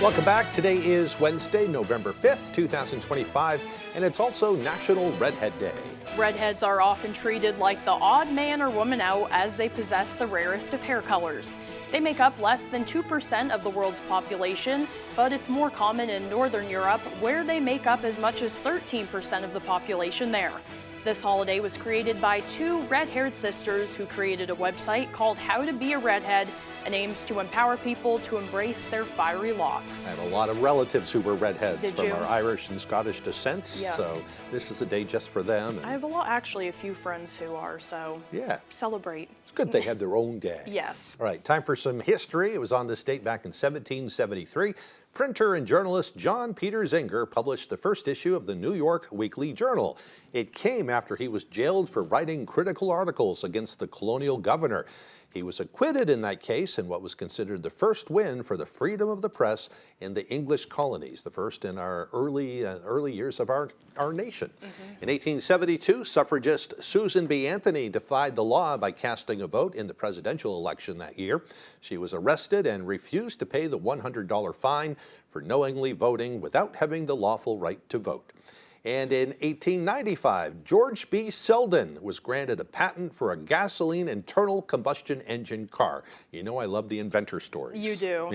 Welcome back. Today is Wednesday, November 5th, 2025, and it's also National Redhead Day. Redheads are often treated like the odd man or woman out as they possess the rarest of hair colors. They make up less than 2% of the world's population, but it's more common in Northern Europe, where they make up as much as 13% of the population there. This holiday was created by two red-haired sisters who created a website called How to Be a Redhead and aims to empower people to embrace their fiery locks. I have a lot of relatives who were redheads Did from you? our Irish and Scottish descents, Yeah. so this is a day just for them. I have actually a few friends who are, so Yeah. celebrate. It's good they have their own day. Yes. All right, time for some history. It was on this date back in 1773. Printer and journalist John Peter Zenger published the first issue of the New York Weekly Journal. It came after he was jailed for writing critical articles against the colonial governor. He was acquitted in that case in what was considered the first win for the freedom of the press in the English colonies, the first in our early years of our nation. In 1872, suffragist Susan B. Anthony defied the law by casting a vote in the presidential election that year. She was arrested and refused to pay the $100 fine for knowingly voting without having the lawful right to vote. And in 1895, George B. Selden was granted a patent for a gasoline internal combustion engine car. You know I love the inventor stories. You do.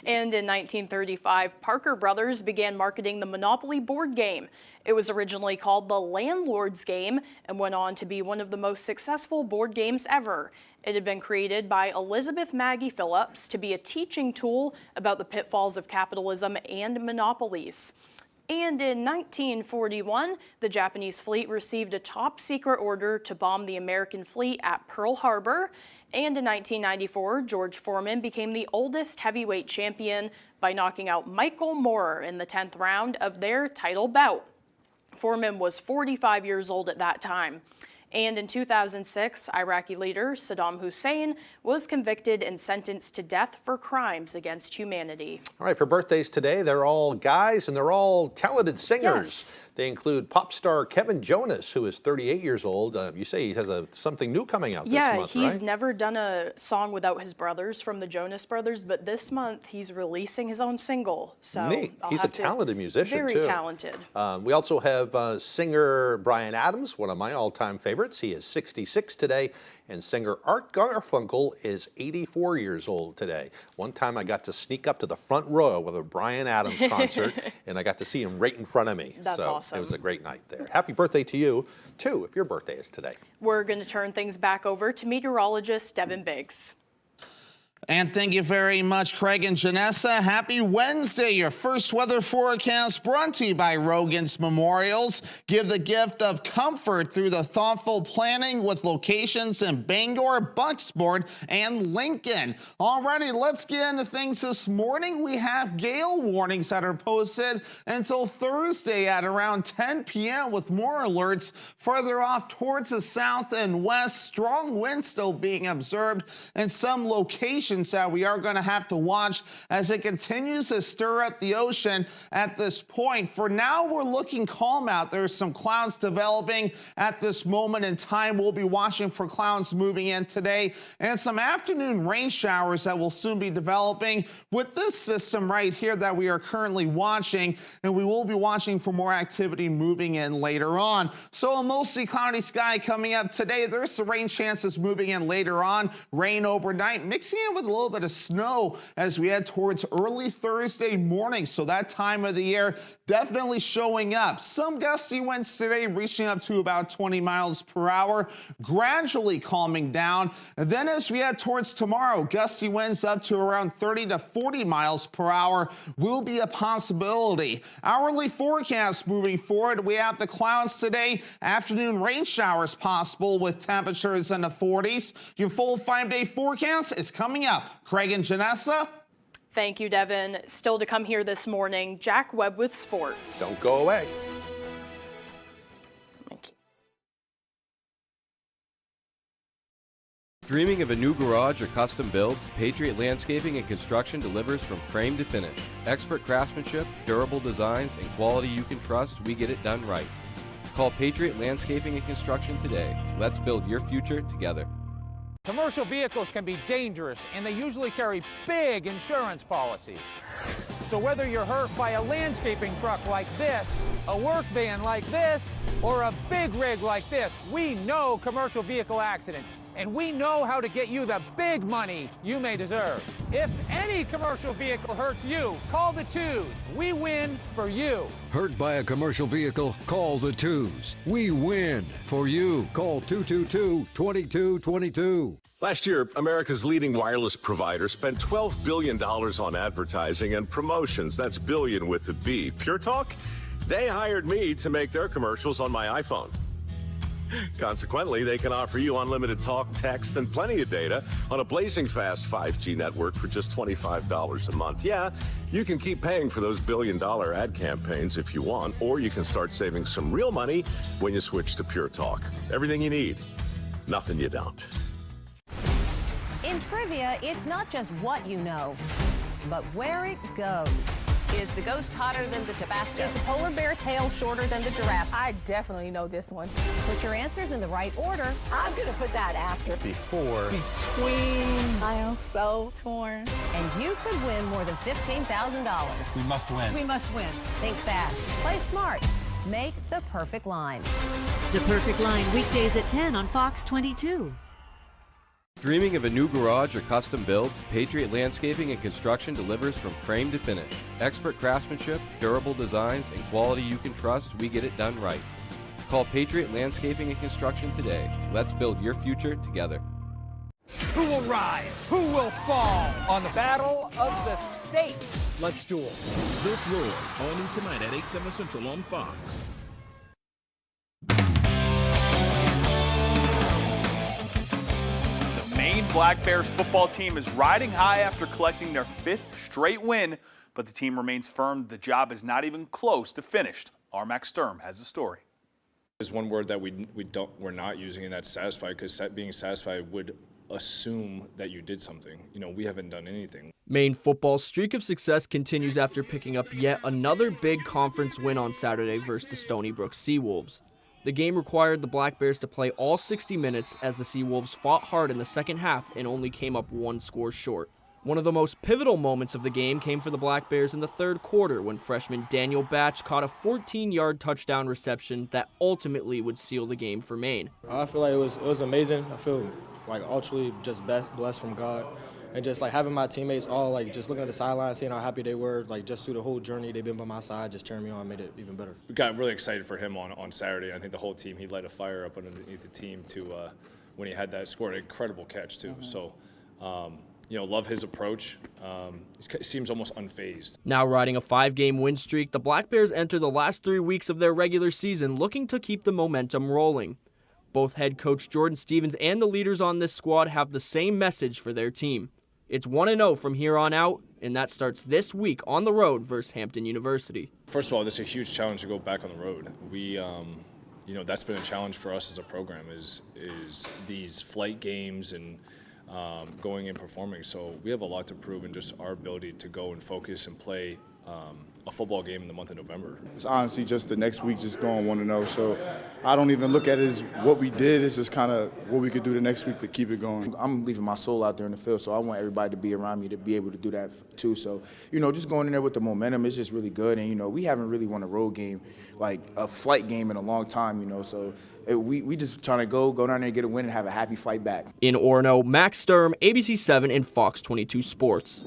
And in 1935, Parker Brothers began marketing the Monopoly board game. It was originally called the Landlord's Game and went on to be one of the most successful board games ever. It had been created by Elizabeth Maggie Phillips to be a teaching tool about the pitfalls of capitalism and monopolies. And in 1941, the Japanese fleet received a top-secret order to bomb the American fleet at Pearl Harbor. And in 1994, George Foreman became the oldest heavyweight champion by knocking out Michael Moorer in the 10th round of their title bout. Foreman was 45 years old at that time. And in 2006, Iraqi leader Saddam Hussein was convicted and sentenced to death for crimes against humanity. All right, for birthdays today, they're all guys and they're all talented singers. Yes. They include pop star Kevin Jonas, who is 38 years old. You say he has something new coming out this month, right? Yeah, he's never done a song without his brothers from the Jonas Brothers, but this month he's releasing his own single. So Neat. He's a talented musician, very too. Very talented. We also have singer Bryan Adams, one of my all-time favorites. He is 66 today. And singer Art Garfunkel is 84 years old today. One time I got to sneak up to the front row of a Bryan Adams concert, and I got to see him right in front of me. That's awesome. It was a great night there. Happy birthday to you, too, if your birthday is today. We're going to turn things back over to meteorologist Devin Biggs. And thank you very much, Craig and Janessa. Happy Wednesday. Your first weather forecast brought to you by Rogan's Memorials. Give the gift of comfort through the thoughtful planning with locations in Bangor, Bucksport, and Lincoln. Alrighty, let's get into things this morning. We have gale warnings that are posted until Thursday at around 10 p.m. with more alerts further off towards the south and west. Strong winds still being observed in some locations that we are going to have to watch as it continues to stir up the ocean at this point. For now, we're looking calm out. There's some clouds developing at this moment in time. We'll be watching for clouds moving in today and some afternoon rain showers that will soon be developing with this system right here that we are currently watching, and we will be watching for more activity moving in later on. So a mostly cloudy sky coming up today. There's the rain chances moving in later on. Rain overnight, mixing in with a little bit of snow as we head towards early Thursday morning. So that time of the year definitely showing up. Some gusty winds today reaching up to about 20 miles per hour, gradually calming down. And then as we head towards tomorrow, gusty winds up to around 30 to 40 miles per hour will be a possibility. Hourly forecast moving forward, we have the clouds today, afternoon rain showers possible with temperatures in the 40s. Your full 5-day forecast is coming up. Craig and Janessa. Thank you, Devin. Still to come here this morning, Jack Webb with sports. Don't go away. Dreaming of a new garage or custom build? Patriot Landscaping and Construction delivers from frame to finish. Expert craftsmanship, durable designs, and quality you can trust, we get it done right. Call Patriot Landscaping and Construction today. Let's build your future together. Commercial vehicles can be dangerous, and they usually carry big insurance policies. So whether you're hurt by a landscaping truck like this, a work van like this, or a big rig like this, we know commercial vehicle accidents, and we know how to get you the big money you may deserve. If any commercial vehicle hurts you, call the twos. We win for you. Hurt by a commercial vehicle? Call the twos. We win for you. Call 222-2222. Last year, America's leading wireless provider spent $12 billion on advertising and promotions. That's billion with the B. Pure Talk? They hired me to make their commercials on my iPhone. Consequently, they can offer you unlimited talk, text, and plenty of data on a blazing fast 5G network for just $25 a month. Yeah, you can keep paying for those billion-dollar ad campaigns if you want, or you can start saving some real money when you switch to Pure Talk. Everything you need, nothing you don't. In trivia, it's not just what you know, but where it goes. Is the ghost hotter than the Tabasco? Is the polar bear tail shorter than the giraffe? I definitely know this one. Put your answers in the right order. I'm going to put that after. Before. Between. I am so torn. And you could win more than $15,000. We must win. We must win. Think fast. Play smart. Make the perfect line. The Perfect Line, weekdays at 10 on Fox 22. Dreaming of a new garage or custom build? Patriot Landscaping and Construction delivers from frame to finish. Expert craftsmanship, durable designs, and quality you can trust, we get it done right. Call Patriot Landscaping and Construction today. Let's build your future together. Who will rise? Who will fall on the Battle of the States? Let's duel. The Floor, only tonight at 8, 7 Central on Fox. Maine Black Bears football team is riding high after collecting their 5th straight win, but the team remains firm the job is not even close to finished. Armac Sturm has the story. There's one word that we're not using, and that's satisfied, because being satisfied would assume that you did something. You know, we haven't done anything. Maine football's streak of success continues after picking up yet another big conference win on Saturday versus the Stony Brook Seawolves. The game required the Black Bears to play all 60 minutes as the Seawolves fought hard in the second half and only came up 1 score short. One of the most pivotal moments of the game came for the Black Bears in the third quarter when freshman Daniel Batch caught a 14-yard touchdown reception that ultimately would seal the game for Maine. I feel like it was amazing. I feel like ultimately just blessed from God. And just like having my teammates all like just looking at the sideline, seeing how happy they were, like just through the whole journey they've been by my side, just cheering me on, made it even better. We got really excited for him on Saturday. I think the whole team, he lit a fire up underneath the team to when he had that, scored an incredible catch too. So, you know, love his approach. He seems almost unfazed. Now riding a 5-game win streak, the Black Bears enter the last 3 weeks of their regular season looking to keep the momentum rolling. Both head coach Jordan Stevens and the leaders on this squad have the same message for their team. It's 1-0 from here on out, and that starts this week on the road versus Hampton University. First of all, this is a huge challenge to go back on the road. We, you know, that's been a challenge for us as a program is these flight games and going and performing. So we have a lot to prove in just our ability to go and focus and play a football game in the month of November. It's honestly just the next week just going 1-0. So I don't even look at it as what we did. It's just kind of what we could do the next week to keep it going. I'm leaving my soul out there in the field, so I want everybody to be around me to be able to do that too. So, you know, just going in there with the momentum is just really good. And, you know, we haven't really won a road game, like a flight game in a long time, you know. So we just trying to go down there and get a win and have a happy flight back. In Orono, Max Sturm, ABC 7 and Fox 22 Sports.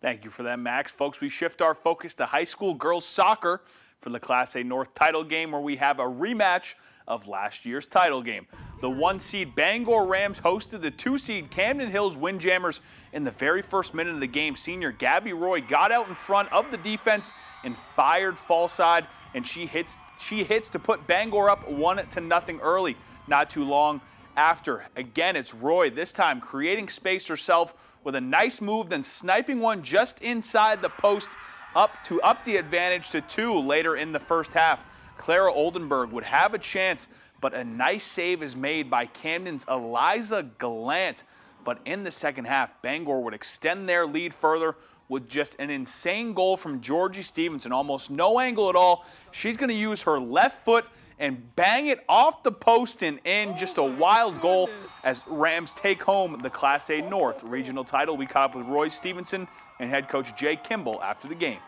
Thank you for that, Max. Folks, we shift our focus to high school girls soccer for the Class A North title game, where we have a rematch of last year's title game. The 1-seed Bangor Rams hosted the 2-seed Camden Hills Windjammers. In the very first minute of the game, senior Gabby Roy got out in front of the defense and fired far side, and she hits to put Bangor up 1-0 early. Not too long after, again, it's Roy, this time creating space herself with a nice move, then sniping one just inside the post up the advantage to 2 later in the first half. Clara Oldenburg would have a chance, but a nice save is made by Camden's Eliza Gallant. But in the second half, Bangor would extend their lead further with just an insane goal from Georgie Stevenson. Almost no angle at all. She's going to use her left foot and bang it off the post and in. Just a wild goal as Rams take home the Class A North regional title. We caught up with Roy Stevenson and head coach Jay Kimball after the game.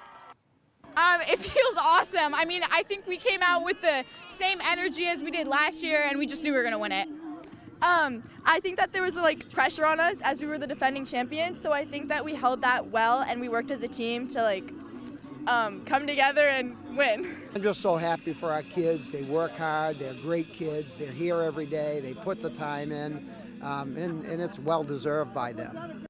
It feels awesome. I mean, I think we came out with the same energy as we did last year, and we just knew we were going to win it. I think that there was pressure on us as we were the defending champions, so I think that we held that well and we worked as a team to come together and win. I'm just so happy for our kids. They work hard, they're great kids, they're here every day, they put the time in, and it's well deserved by them.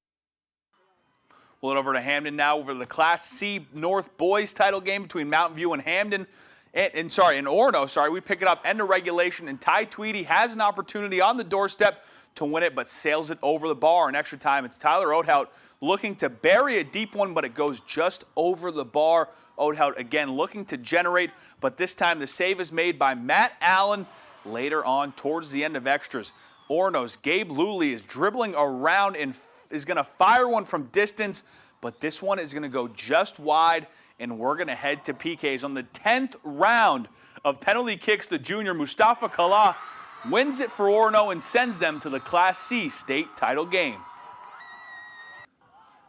We'll head over to Hamden now over the Class C North boys title game between Mountain View and Hamden. And Orono, we pick it up end of regulation, and Ty Tweedy has an opportunity on the doorstep to win it, but sails it over the bar in extra time. It's Tyler Oathout looking to bury a deep one, but it goes just over the bar. Oathout again looking to generate, but this time the save is made by Matt Allen later on towards the end of extras. Orono's Gabe Luley is dribbling around and is going to fire one from distance, but this one is going to go just wide, and we're going to head to PKs on the 10th round of penalty kicks. The junior Mustafa Kala wins it for Orono and sends them to the Class C state title game.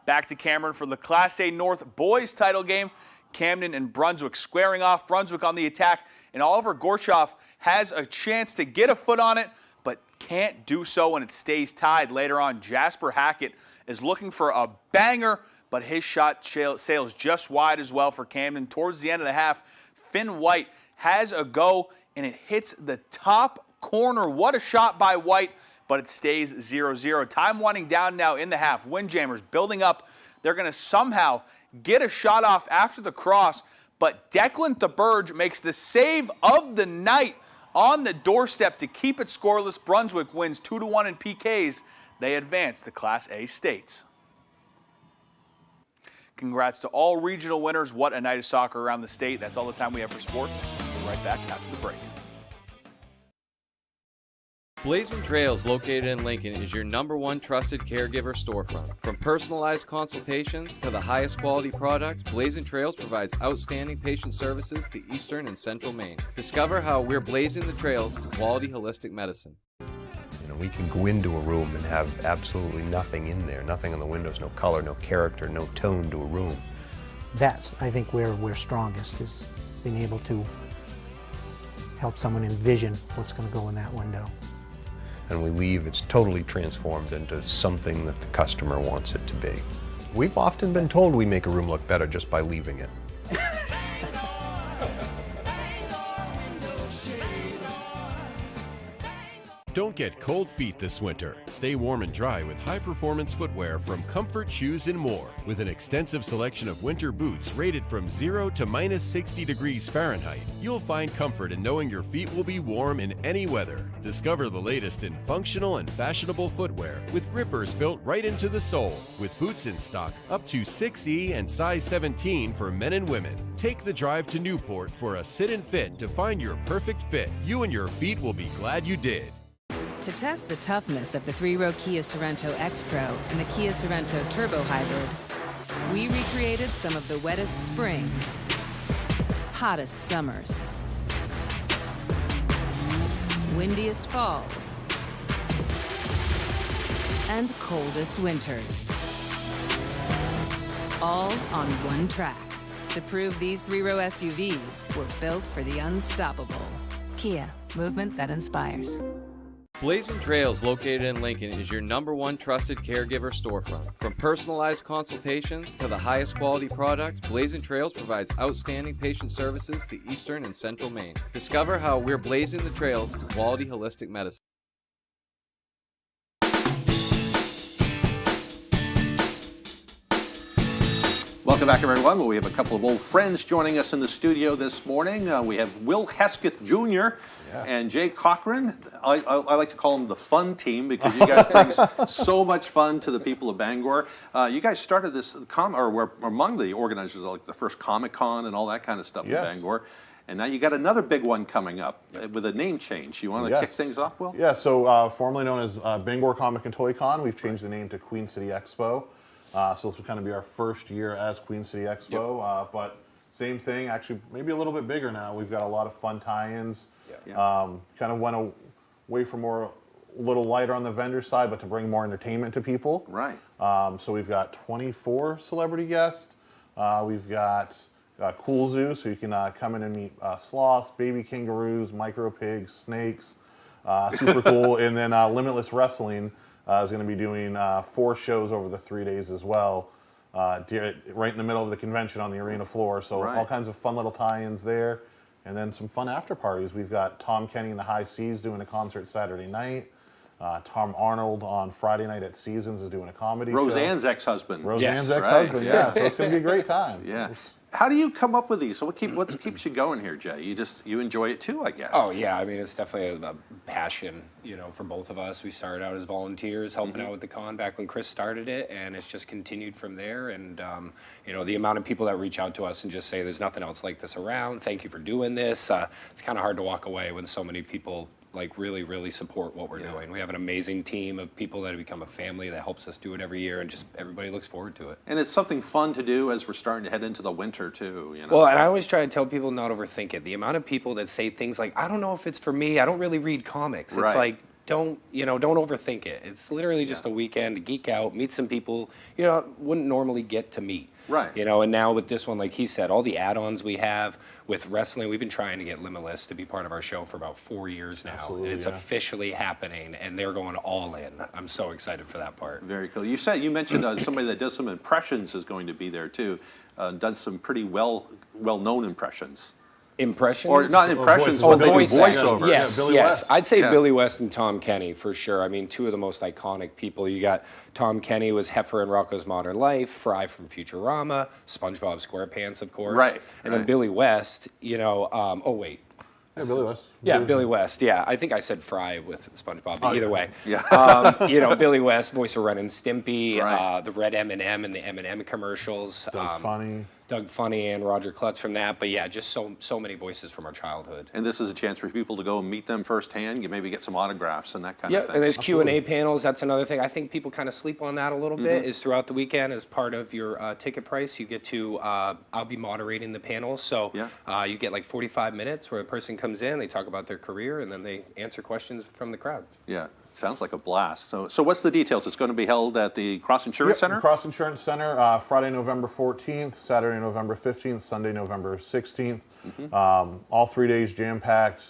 Back to Cameron for the Class A North boys title game. Camden and Brunswick squaring off. Brunswick on the attack, and Oliver Gorshoff has a chance to get a foot on it, but can't do so, and it stays tied. Later on, Jasper Hackett is looking for a banger, but his shot sails just wide as well for Camden. Towards the end of the half, Finn White has a go, and it hits the top corner. What a shot by White, but it stays 0-0. Time winding down now in the half. Windjammers building up. They're going to somehow get a shot off after the cross, but Declan DeBurge makes the save of the night on the doorstep to keep it scoreless. Brunswick wins 2-1 in PKs. They advance to Class A states. Congrats to all regional winners. What a night of soccer around the state. That's all the time we have for sports. We'll be right back after the break. Blazing Trails, located in Lincoln, is your #1 trusted caregiver storefront. From personalized consultations to the highest quality product, Blazing Trails provides outstanding patient services to Eastern and Central Maine. Discover how we're blazing the trails to quality holistic medicine. We can go into a room and have absolutely nothing in there, nothing on the windows, no color, no character, no tone to a room. That's, I think, where we're strongest, is being able to help someone envision what's going to go in that window. And we leave, it's totally transformed into something that the customer wants it to be. We've often been told we make a room look better just by leaving it. Don't get cold feet this winter. Stay warm and dry with high-performance footwear from Comfort Shoes and More. With an extensive selection of winter boots rated from 0 to -60 degrees Fahrenheit, you'll find comfort in knowing your feet will be warm in any weather. Discover the latest in functional and fashionable footwear with grippers built right into the sole. With boots in stock up to 6E and size 17 for men and women. Take the drive to Newport for a sit and fit to find your perfect fit. You and your feet will be glad you did. To test the toughness of the 3-row Kia Sorento X-Pro and the Kia Sorento Turbo Hybrid, we recreated some of the wettest springs, hottest summers, windiest falls, and coldest winters. All on one track to prove these 3-row SUVs were built for the unstoppable. Kia, movement that inspires. Blazing Trails, located in Lincoln, is your #1 trusted caregiver storefront. From personalized consultations to the highest quality product, Blazing Trails provides outstanding patient services to Eastern and Central Maine. Discover how we're blazing the trails to quality holistic medicine. Welcome back, everyone. Well, we have a couple of old friends joining us in the studio this morning. We have Will Hesketh Jr. And Jay Cochran. I like to call them the fun team because you guys bring so much fun to the people of Bangor. You guys started this, or were among the organizers of like the first Comic-Con and all that kind of stuff in Bangor. And now you got another big one coming up with a name change. You want to kick things off, Will? Yeah, so formerly known as Bangor Comic and Toy Con, we've changed the name to Queen City Expo. So this will kind of be our first year as Queen City Expo, but same thing, actually maybe a little bit bigger now. We've got a lot of fun tie-ins. Kind of went away from a little lighter on the vendor side, but to bring more entertainment to people. Right. So we've got 24 celebrity guests. We've got Cool Zoo, so you can come in and meet sloths, baby kangaroos, micro pigs, snakes. Super cool. And then Limitless Wrestling is going to be doing 4 shows over the 3 days as well, right in the middle of the convention on the arena floor. So all kinds of fun little tie-ins there. And then some fun after parties. We've got Tom Kenny and the High Seas doing a concert Saturday night. Tom Arnold on Friday night at Seasons is doing a comedy show. Roseanne's ex-husband. Roseanne's ex-husband, yeah. So it's going to be a great time. Yeah. How do you come up with these? So what keeps you going here, Jay? You enjoy it too, I guess. Oh yeah, I mean it's definitely a passion, for both of us. We started out as volunteers helping out with the con back when Chris started it, and it's just continued from there. And the amount of people that reach out to us and just say there's nothing else like this around. Thank you for doing this. It's kind of hard to walk away when so many people really support what we're doing. We have an amazing team of people that have become a family that helps us do it every year, and just everybody looks forward to it. And it's something fun to do as we're starting to head into the winter too. Well, and I always try to tell people not overthink it. The amount of people that say things like, I don't know if it's for me, I don't really read comics. It's like, don't overthink it. It's literally just a weekend to geek out, meet some people wouldn't normally get to meet. Right. And now with this one, like he said, all the add-ons we have with wrestling, we've been trying to get Limitless to be part of our show for about 4 years now. Absolutely, and it's officially happening, and they're going all in. I'm so excited for that part. Very cool. You mentioned somebody that does some impressions is going to be there too. Does some pretty well-known impressions. Impressions? Or not impressions, but maybe voiceovers. Yes, yes. I'd say Billy West and Tom Kenny for sure. I mean, 2 of the most iconic people. You got Tom Kenny was Heifer in Rocko's Modern Life, Fry from Futurama, SpongeBob SquarePants, of course. Right. And then Billy West, oh wait. Yeah, Billy West. Yeah, Billy West. Yeah, I think I said Fry with SpongeBob, but either way. Yeah. Billy West, voice of Ren and Stimpy, the Red M&M and the M&M commercials. Doug Funny and Roger Klutz from that. But yeah, just so many voices from our childhood. And this is a chance for people to go and meet them firsthand. You maybe get some autographs and that kind of thing. And there's Q&A panels. That's another thing. I think people kind of sleep on that a little bit, is throughout the weekend as part of your ticket price. You get to, I'll be moderating the panels. So you get like 45 minutes where a person comes in, they talk about their career, and then they answer questions from the crowd. Yeah. Sounds like a blast. So what's the details? It's going to be held at the Cross Insurance Center? The Cross Insurance Center, Friday, November 14th, Saturday, November 15th, Sunday, November 16th. All 3 days jam-packed,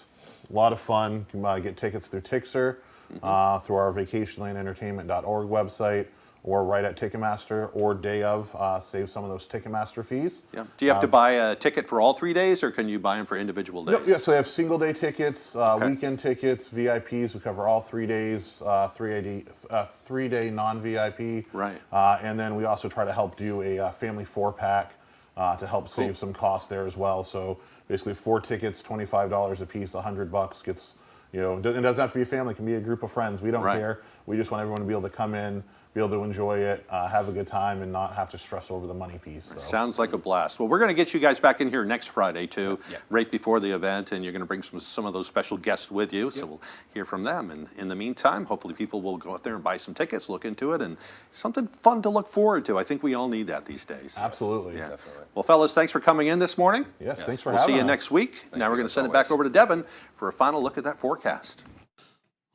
a lot of fun. You can get tickets through Tixer, through our vacationlandentertainment.org website, or right at Ticketmaster, or day of, save some of those Ticketmaster fees. Yeah. Do you have to buy a ticket for all 3 days, or can you buy them for individual days? Yeah, so they have single-day tickets, weekend tickets, VIPs. We cover all 3 days, 3-day non-VIP. Right. And then we also try to help do a family 4-pack to help save some costs there as well. So basically 4 tickets, $25 a piece, $100 gets, it doesn't have to be a family, it can be a group of friends. We don't care. We just want everyone to be able to come in, be able to enjoy it, have a good time, and not have to stress over the money piece. So. Sounds like a blast. Well, we're going to get you guys back in here next Friday, too, right before the event, and you're going to bring some of those special guests with you, so we'll hear from them. And in the meantime, hopefully people will go out there and buy some tickets, look into it, and something fun to look forward to. I think we all need that these days. Absolutely. Yeah. Definitely. Well, fellas, thanks for coming in this morning. Yes, thanks for having us. We'll see you next week. Now we're going to send it back over to Devin for a final look at that forecast.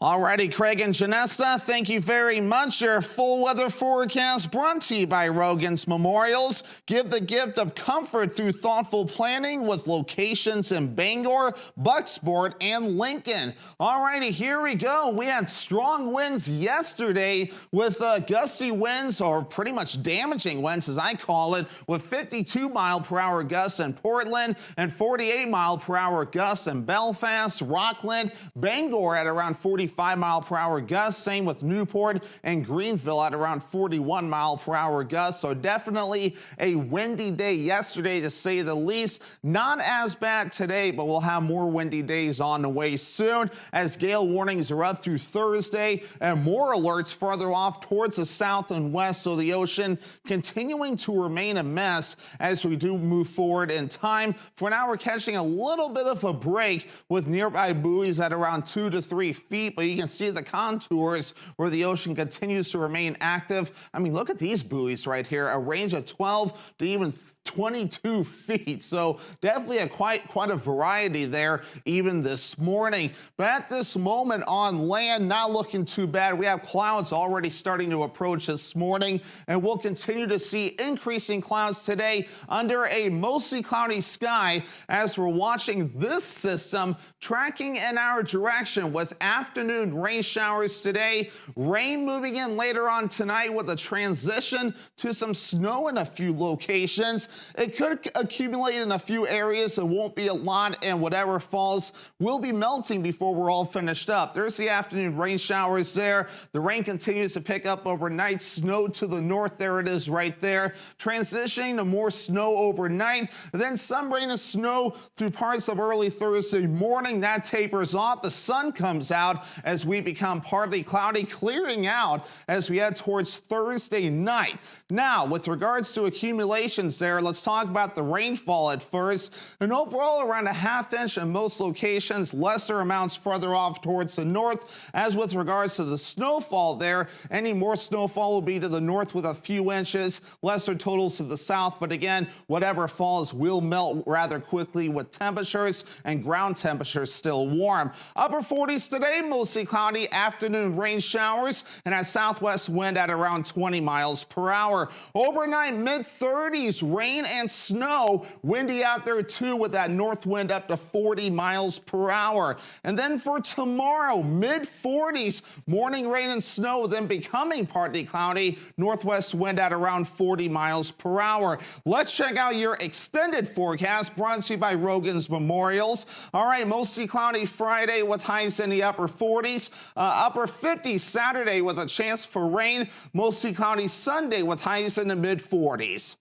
Alrighty, Craig and Janessa, thank you very much. Your full weather forecast brought to you by Rogan's Memorials. Give the gift of comfort through thoughtful planning with locations in Bangor, Bucksport, and Lincoln. Alrighty, here we go. We had strong winds yesterday with gusty winds, or pretty much damaging winds as I call it, with 52-mile-per-hour gusts in Portland and 48-mile-per-hour gusts in Belfast, Rockland, Bangor at around 45-mile-per-hour gusts. Same with Newport and Greenville at around 41-mile-per-hour gusts. So definitely a windy day yesterday, to say the least. Not as bad today, but we'll have more windy days on the way soon, as gale warnings are up through Thursday and more alerts farther off towards the south and west. So the ocean continuing to remain a mess as we do move forward in time. For now, we're catching a little bit of a break with nearby buoys at around 2 to 3 feet. But but you can see the contours where the ocean continues to remain active. I mean, look at these buoys right here, a range of 12 to even 22 feet. So definitely quite a variety there even this morning. But at this moment on land, not looking too bad. We have clouds already starting to approach this morning, and we'll continue to see increasing clouds today under a mostly cloudy sky as we're watching this system tracking in our direction with afternoon rain showers today. Rain moving in later on tonight with a transition to some snow in a few locations. It could accumulate in a few areas. It won't be a lot, and whatever falls will be melting before we're all finished up. There's the afternoon rain showers there. The rain continues to pick up overnight. Snow to the north. There it is right there. Transitioning to more snow overnight. Then some rain and snow through parts of early Thursday morning. That tapers off. The sun comes out as we become partly cloudy, clearing out as we head towards Thursday night. Now, with regards to accumulations there, let's talk about the rainfall at first. And overall, around a ½ inch in most locations, lesser amounts further off towards the north. As with regards to the snowfall there, any more snowfall will be to the north with a few inches, lesser totals to the south. But again, whatever falls will melt rather quickly with temperatures and ground temperatures still warm. Upper 40s today, mostly cloudy, afternoon rain showers, and a southwest wind at around 20 miles per hour. Overnight, mid-30s, rain and snow, windy out there too with that north wind up to 40 miles per hour. And then for tomorrow, mid-40s, morning rain and snow, then becoming partly cloudy, northwest wind at around 40 miles per hour. Let's check out your extended forecast brought to you by Rogan's Memorials. All right, mostly cloudy Friday with highs in the upper 40s, upper 50s Saturday with a chance for rain, mostly cloudy Sunday with highs in the mid-40s.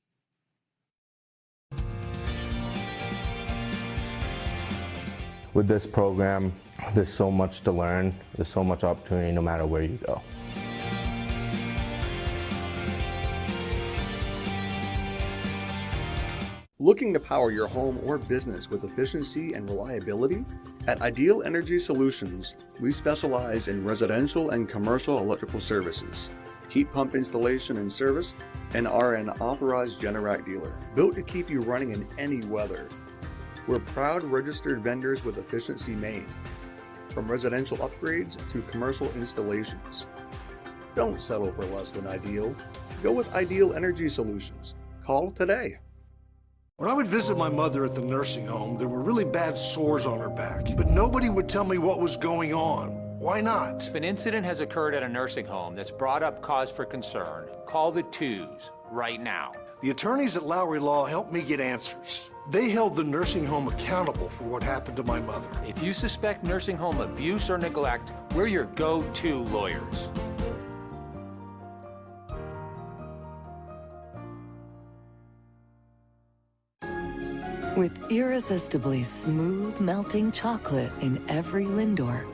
With this program, there's so much to learn. There's so much opportunity no matter where you go. Looking to power your home or business with efficiency and reliability? At Ideal Energy Solutions, we specialize in residential and commercial electrical services, heat pump installation and service, and are an authorized Generac dealer, built to keep you running in any weather. We're proud registered vendors with Efficiency Maine, from residential upgrades to commercial installations. Don't settle for less than ideal. Go with Ideal Energy Solutions. Call today. When I would visit my mother at the nursing home, there were really bad sores on her back, but nobody would tell me what was going on. Why not? If an incident has occurred at a nursing home that's brought up cause for concern, call the 2s right now. The attorneys at Lowry Law helped me get answers. They held the nursing home accountable for what happened to my mother. If you suspect nursing home abuse or neglect, we're your go-to lawyers. With irresistibly smooth melting chocolate in every Lindor,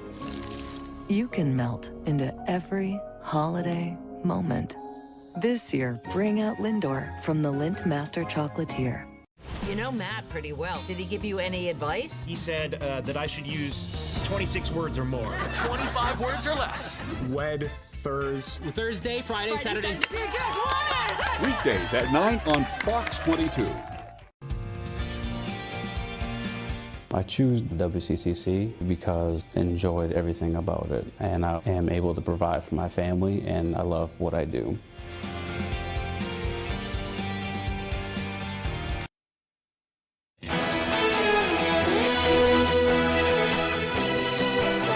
you can melt into every holiday moment. This year, bring out Lindor from the Lindt Master Chocolatier. You know Matt pretty well. Did he give you any advice? He said that I should use 26 words or more. 25 words or less. Wed, Thursday, Friday, Saturday. You just won it! Weekdays at 9 on Fox 22. I choose WCCC because I enjoyed everything about it, and I am able to provide for my family, and I love what I do.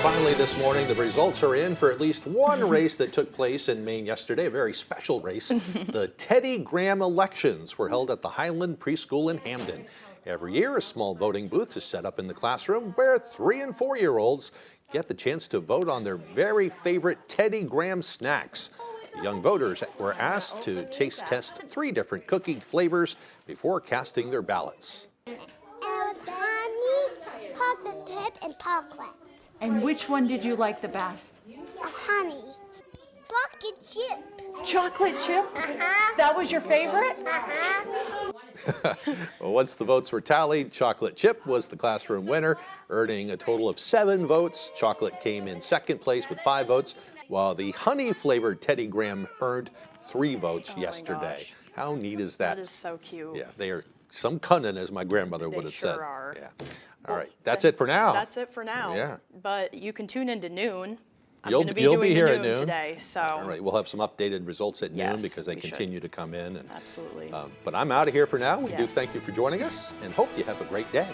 Finally this morning, the results are in for at least one race that took place in Maine yesterday, a very special race. The Teddy Graham elections were held at the Highland Preschool in Hamden. Every year, a small voting booth is set up in the classroom where 3- and 4-year-olds get the chance to vote on their very favorite Teddy Graham snacks. The young voters were asked to taste test 3 different cookie flavors before casting their ballots. It was honey, chocolate chip, and chocolate. And which one did you like the best? Honey. Chocolate chip. Chocolate chip? Uh-huh. That was your favorite? Uh-huh. Well, once the votes were tallied, chocolate chip was the classroom winner. earning a total of 7 votes. Chocolate came in second place with 5 votes, while the honey-flavored Teddy Graham earned 3 votes yesterday. How neat is that? That is so cute. Yeah, they are some cunning, as my grandmother would have said. Sure are. Yeah. All right, that's it for now. That's it for now. Yeah. But you can tune into noon. I'm You'll going to be you'll doing be here the at noon noon today, so. All right, we'll have some updated results at noon Yes, because they we should. continue to come in. And, Absolutely. but I'm out of here for now. We do Yes. thank you for joining us and hope you have a great day.